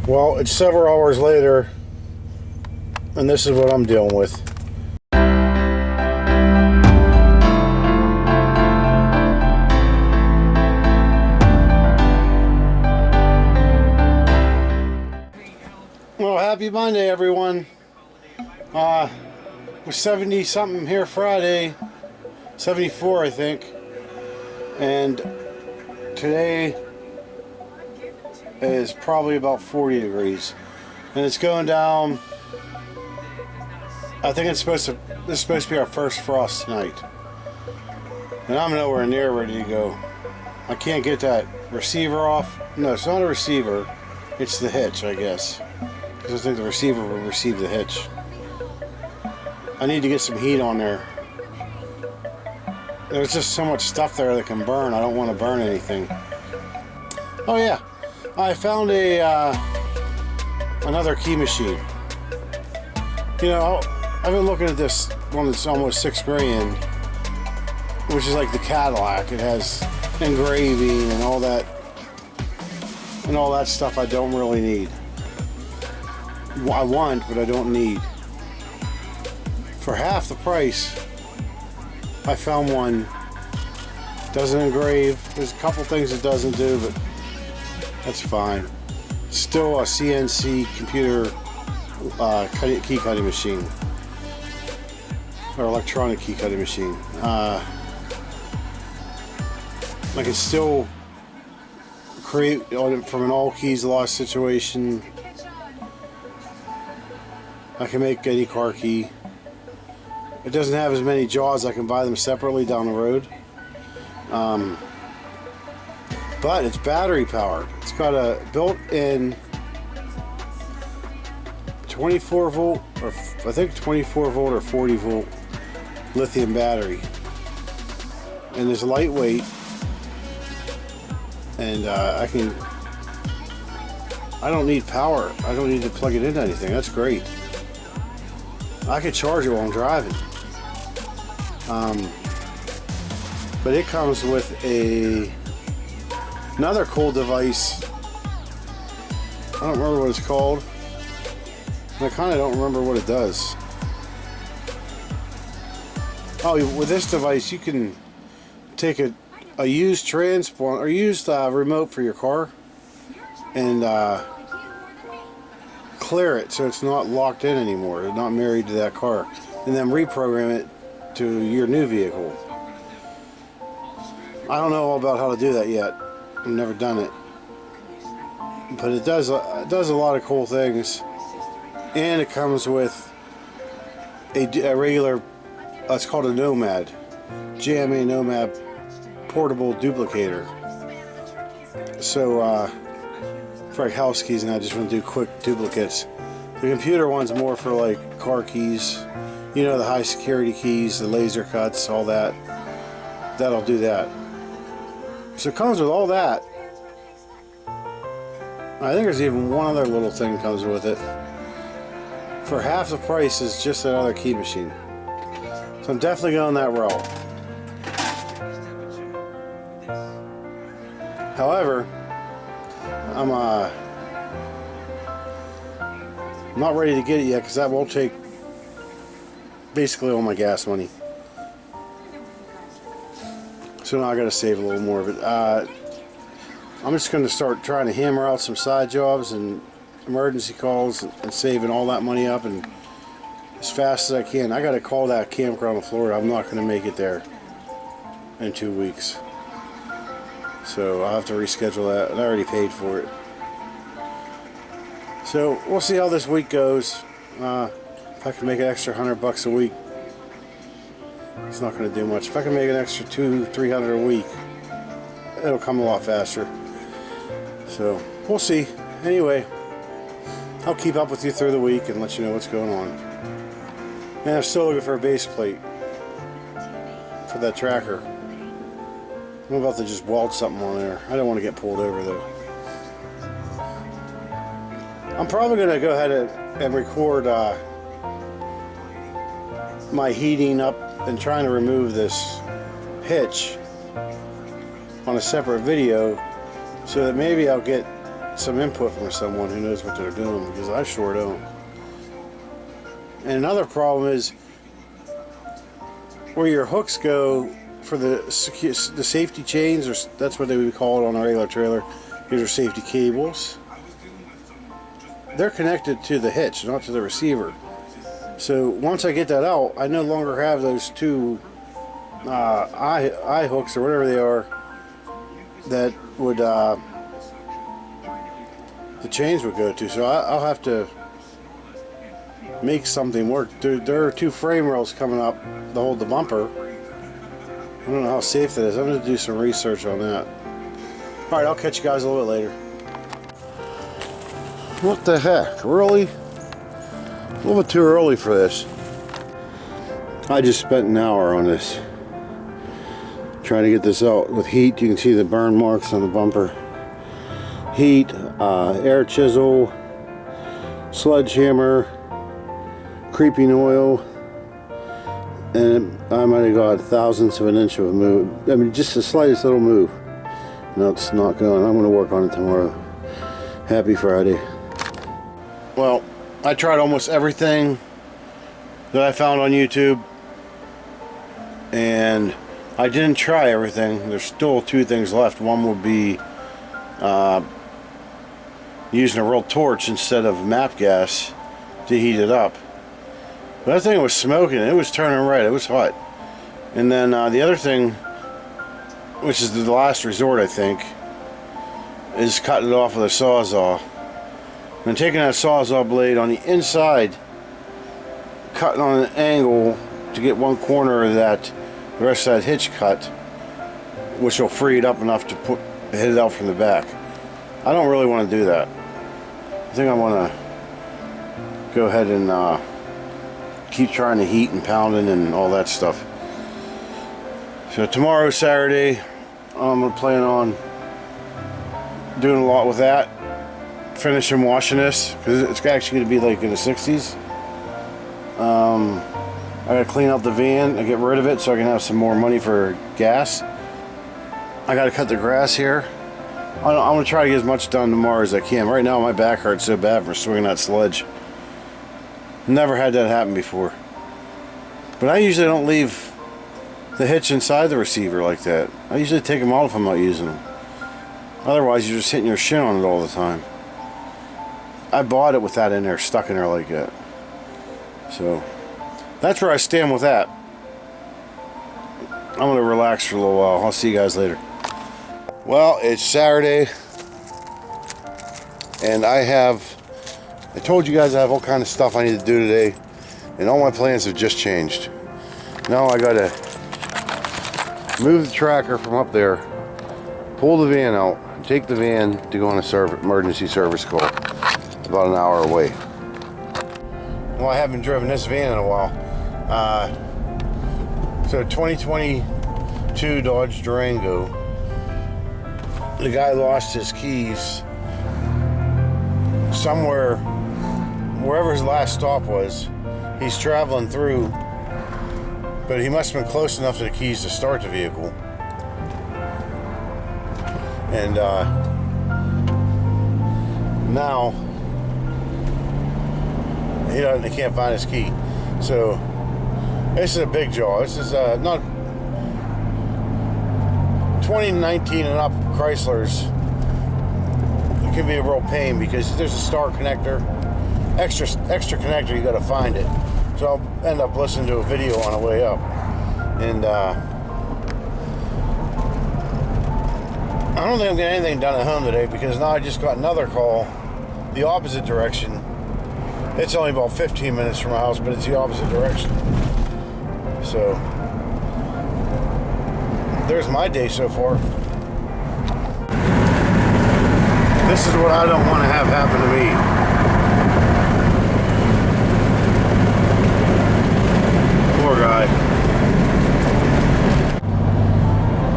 Well, it's several hours later, and this is what I'm dealing with. Well, happy Monday, everyone. It was 70 something here Friday, 74 I think, and today is probably about 40 degrees, and it's going down. I think this is supposed to be our first frost tonight, and I'm nowhere near ready to go. I can't get that receiver off. No, it's not a receiver, it's the hitch, I guess, because I think the receiver will receive the hitch. I need to get some heat on there. There's just so much stuff there that can burn. I don't want to burn anything. Oh yeah, I found another key machine. You know, I've been looking at this one that's almost $6 grand, which is like the Cadillac. It has engraving and all that stuff I don't really need. I want, but I don't need. For half the price, I found one. Doesn't engrave. There's a couple things it doesn't do, but that's fine. It's still a CNC computer key cutting machine, or electronic key cutting machine. I can still create from an all keys lost situation. I can make any car key. It doesn't have as many jaws. I can buy them separately down the road. But it's battery powered. It's got a built-in 24 volt, or I think 24 volt or 40 volt lithium battery. And it's lightweight. And I don't need power. I don't need to plug it into anything. That's great. I could charge it while I'm driving. But it comes with another cool device. I don't remember what it's called. I kind of don't remember what it does. Oh, with this device you can take a used transponder or used remote for your car and clear it so it's not locked in anymore, it's not married to that car, and then reprogram it to your new vehicle. I don't know all about how to do that yet. I've never done it, but it does a lot of cool things, and it comes with a regular. It's called a Nomad, JMA Nomad portable duplicator. So for like house keys, and I just want to do quick duplicates. The computer one's more for like car keys. You know, the high security keys, the laser cuts, all that. That'll do that. So it comes with all that. I think there's even one other little thing comes with it. For half the price is just another key machine. So I'm definitely going that route. However, I'm not ready to get it yet because that will take basically all my gas money. So now I got to save a little more of it. I'm just going to start trying to hammer out some side jobs and emergency calls and saving all that money up, and as fast as I can. I got to call that campground in Florida. I'm not going to make it there in 2 weeks. So I'll have to reschedule that, and I already paid for it. So we'll see how this week goes. If I can make an extra $100 a week, it's not going to do much. If I can make an extra $200-300 a week, it'll come a lot faster. So we'll see. Anyway, I'll keep up with you through the week and let you know what's going on. And I'm still looking for a base plate for that tracker. I'm about to just weld something on there. I don't want to get pulled over though. I'm probably going to go ahead and record my heating up and trying to remove this hitch on a separate video, so that maybe I'll get some input from someone who knows what they're doing, because I sure don't. And another problem is where your hooks go for the safety chains, or that's what they would call it on a regular trailer. Here's your safety cables. They're connected to the hitch, not to the receiver. So once I get that out, I no longer have those two eye hooks or whatever they are that would the chains would go to. So I'll have to make something work. There are two frame rails coming up to hold the bumper. I don't know how safe that is. I'm going to do some research on that. Alright, I'll catch you guys a little bit later. What the heck? Really? A little bit too early for this. I just spent an hour on this, trying to get this out with heat. You can see the burn marks on the bumper. Heat, air chisel, sledgehammer, creeping oil, and I might have got thousandths of an inch of a move. I mean, just the slightest little move. No, it's not going. I'm going to work on it tomorrow. Happy Friday. Well, I tried almost everything that I found on YouTube, and I didn't try everything. There's still two things left. One would be using a real torch instead of map gas to heat it up. But that thing was smoking. It was turning red. It was hot. And then the other thing, which is the last resort, I think, is cutting it off with a sawzall. And taking that sawzall blade on the inside, cutting on an angle to get one corner of that, the rest of that hitch cut, which will free it up enough to hit it out from the back. I don't really want to do that. I think I want to go ahead and keep trying to heat and pounding and all that stuff. So tomorrow, Saturday, I'm plan on doing a lot with that. Finishing washing this, because it's actually going to be like in the 60s. I gotta clean out the van and get rid of it so I can have some more money for gas. I gotta cut the grass here. I'm gonna try to get as much done tomorrow as I can. Right now my back hurts so bad for swinging that sledge. Never had that happen before. But I usually don't leave the hitch inside the receiver like that. I usually take them out if I'm not using them. Otherwise you're just hitting your shin on it all the time. I bought it with that in there, stuck in there like that. So that's where I stand with that. I'm going to relax for a little while. I'll see you guys later. Well, it's Saturday, and I told you guys I have all kind of stuff I need to do today, and all my plans have just changed. Now I got to move the tracker from up there, pull the van out, take the van to go on a emergency service call, about an hour away. Well, I haven't driven this van in a while. So 2022 Dodge Durango. The guy lost his keys somewhere, wherever his last stop was. He's traveling through, but he must have been close enough to the keys to start the vehicle. And now he can't find his key. So this is a big jaw. This is not 2019 and up Chryslers. It can be a real pain because there's a star connector, extra connector. You got to find it. So I'll end up listening to a video on the way up, and I don't think I'm getting anything done at home today because now I just got another call the opposite direction. It's only about 15 minutes from my house, but it's the opposite direction. So there's my day so far. This is what I don't want to have happen to me. Poor guy.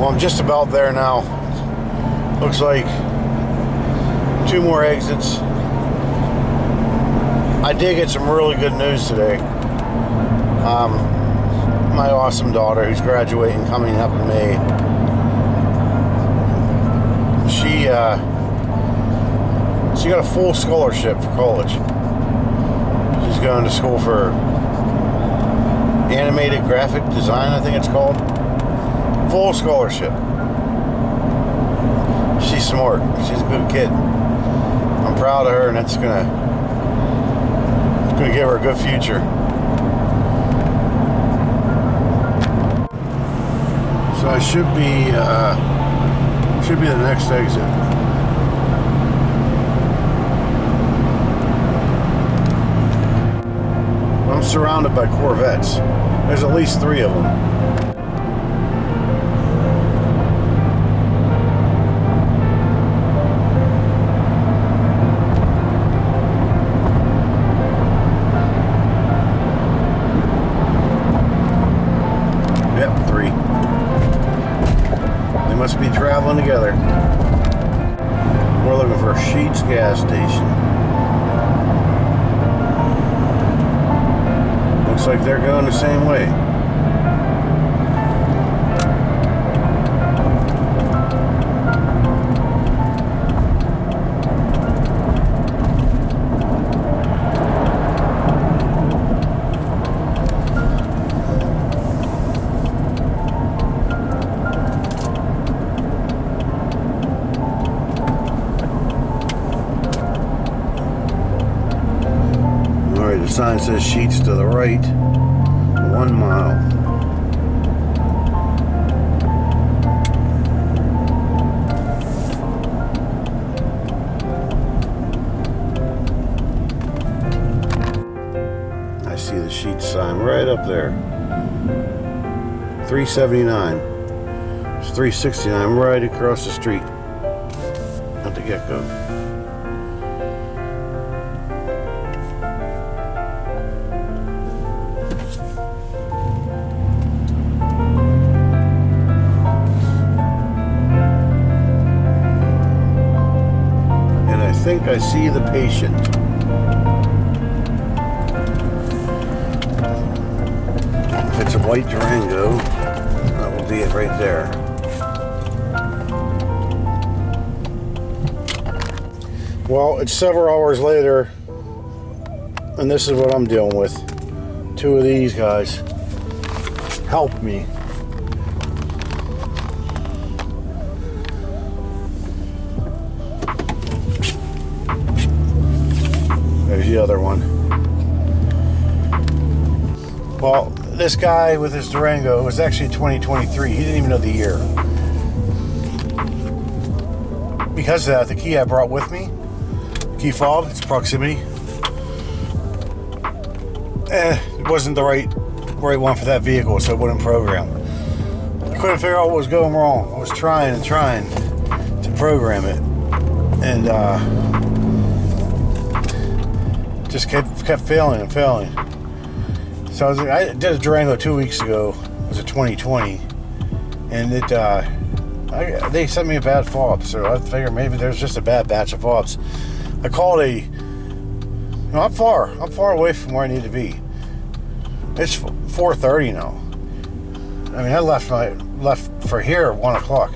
Well, I'm just about there now. Looks like 2 more exits. I did get some really good news today. My awesome daughter, who's graduating coming up in May, She got a full scholarship for college. She's going to school for animated graphic design, I think it's called. Full scholarship. She's smart. She's a good kid. I'm proud of her, and it's gonna give her a good future. So I should be the next exit. I'm surrounded by Corvettes. There's at least 3 of them. Yep, 3. They must be traveling together. We're looking for a Sheetz gas station. Looks like they're going the same way. Alright, the sign says Sheetz to the right. 1 mile. I see the Sheetz sign right up there. 379. It's 369 right across the street at the get-go. I think I see the patient. If it's a white Durango, that will be it right there. Well, it's several hours later, and this is what I'm dealing with. 2 of these guys helped me. There's the other one. Well, this guy with his Durango, it was actually 2023. He didn't even know the year. Because of that, the key I brought with me, key fob, it's proximity. It wasn't the right one for that vehicle, so it wouldn't program. I couldn't figure out what was going wrong. I was trying to program it, and just kept failing and failing. So I did a Durango 2 weeks ago. It was a 2020, and they sent me a bad fob. So I figured maybe there's just a bad batch of fobs. I called I'm far away from where I need to be. It's 4:30 now. I mean, I left for here at 1 o'clock.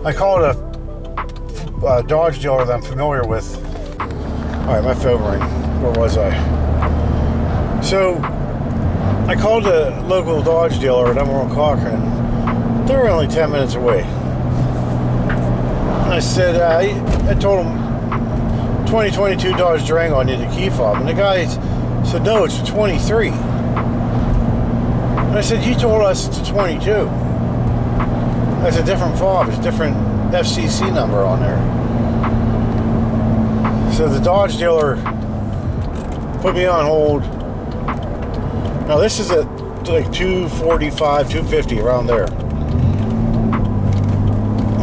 I called a Dodge dealer that I'm familiar with. Alright, my phone rang. Where was I? So, I called a local Dodge dealer at Emerald Cochran. They were only 10 minutes away. I said, I told him 2022 Dodge Durango, I need a key fob. And the guy said, no, it's a 23. And I said, you told us it's a 22. That's a different fob. It's a different FCC number on there. So the Dodge dealer put me on hold. Now this is at like 245, 250, around there.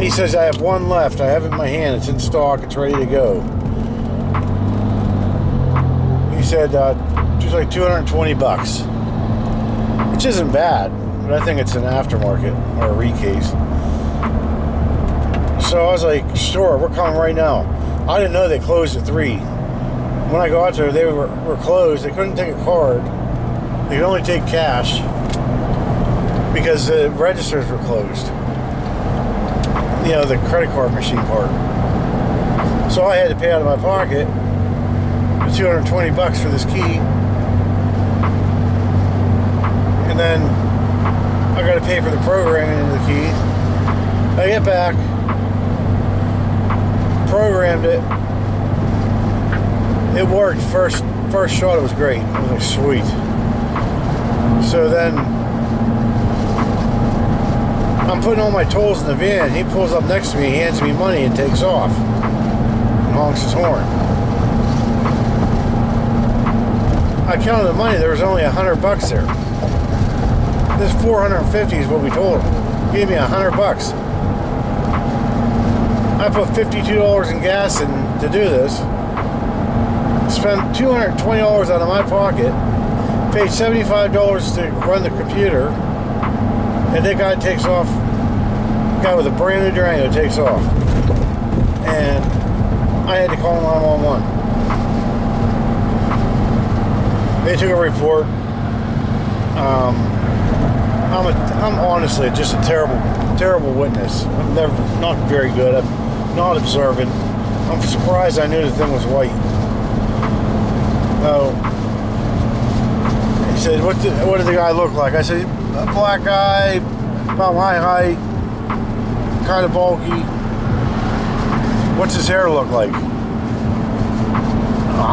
He says, I have one left. I have it in my hand. It's in stock. It's ready to go. He said, it's like 220 bucks. Which isn't bad, but I think it's an aftermarket or a recase. So I was like, sure, we're coming right now. I didn't know they closed at 3. When I got there, they were closed. They couldn't take a card. They could only take cash because the registers were closed. you know, the credit card machine part. So I had to pay out of my pocket $220 for this key, and then I got to pay for the programming of the key. I get back, programmed it. It worked first shot. It was great. It was like sweet. So then I'm putting all my tools in the van. He pulls up next to me, hands me money, and takes off and honks his horn. I counted the money. There was only $100 there. This $450 is what we told him. He gave me $100. I put $52 in gas in to do this. Spent $220 out of my pocket. Paid $75 to run the computer. And that guy takes off. The guy with a brand new Durango takes off. And I had to call 911. They took a report. I'm honestly just a terrible witness. I'm not very good. I'm not observant. I'm surprised I knew the thing was white. Oh, he said, "What did the guy look like?" I said, "A black guy, about my height, kind of bulky. What's his hair look like?" "I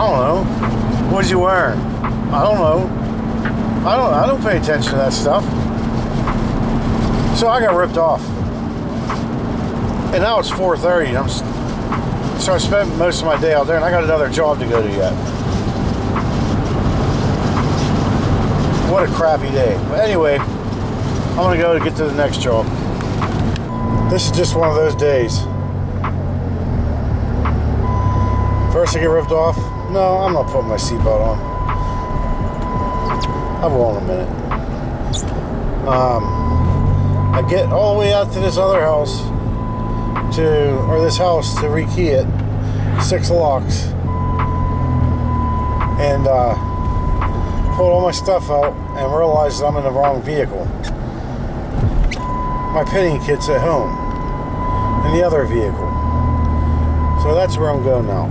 don't know." "What's he wearing?" "I don't know. I don't pay attention to that stuff." So I got ripped off. And now it's 4:30. So I spent most of my day out there, and I got another job to go to yet. What a crappy day. But anyway, I'm going to go to get to the next job. This is just one of those days. First I get ripped off. No, I'm not putting my seatbelt on. I will in a minute. I get all the way out to this other house this house to rekey it. 6 locks. And pulled all my stuff out and realized I'm in the wrong vehicle. My pinning kit's at home in the other vehicle. So that's where I'm going now.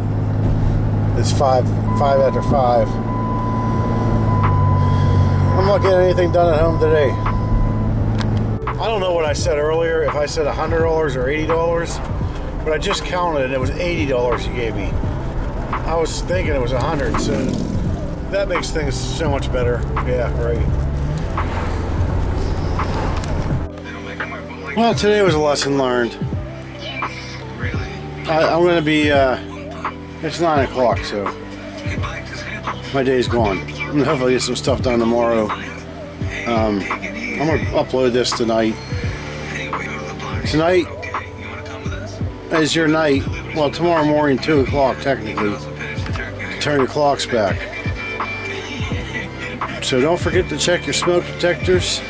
It's 5 after 5. I'm not getting anything done at home today. I don't know what I said earlier, if I said $100 or $80, but I just counted and it was $80 you gave me. I was thinking it was 100, so that makes things so much better. Yeah, right. Well, today was a lesson learned. I'm going to be, it's 9 o'clock, so my day's gone. I'm going to hopefully get some stuff done tomorrow. I'm going to upload this tonight. Tonight is your night. Well, tomorrow morning, 2 o'clock technically. Turn your clocks back. So don't forget to check your smoke detectors,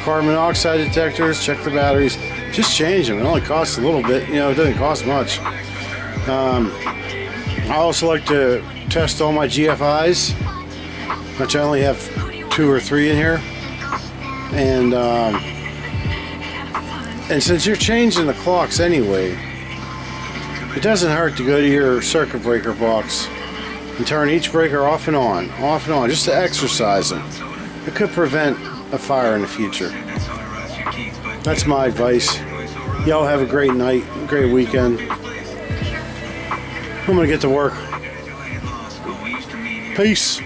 carbon monoxide detectors, check the batteries. Just change them. It only costs a little bit. You know, it doesn't cost much. I also like to test all my GFIs, which I only have 2 or 3 in here. And since you're changing the clocks anyway, it doesn't hurt to go to your circuit breaker box and turn each breaker off and on, just to exercise them. It could prevent a fire in the future. That's my advice. Y'all have a great night, great weekend. I'm gonna get to work. Peace.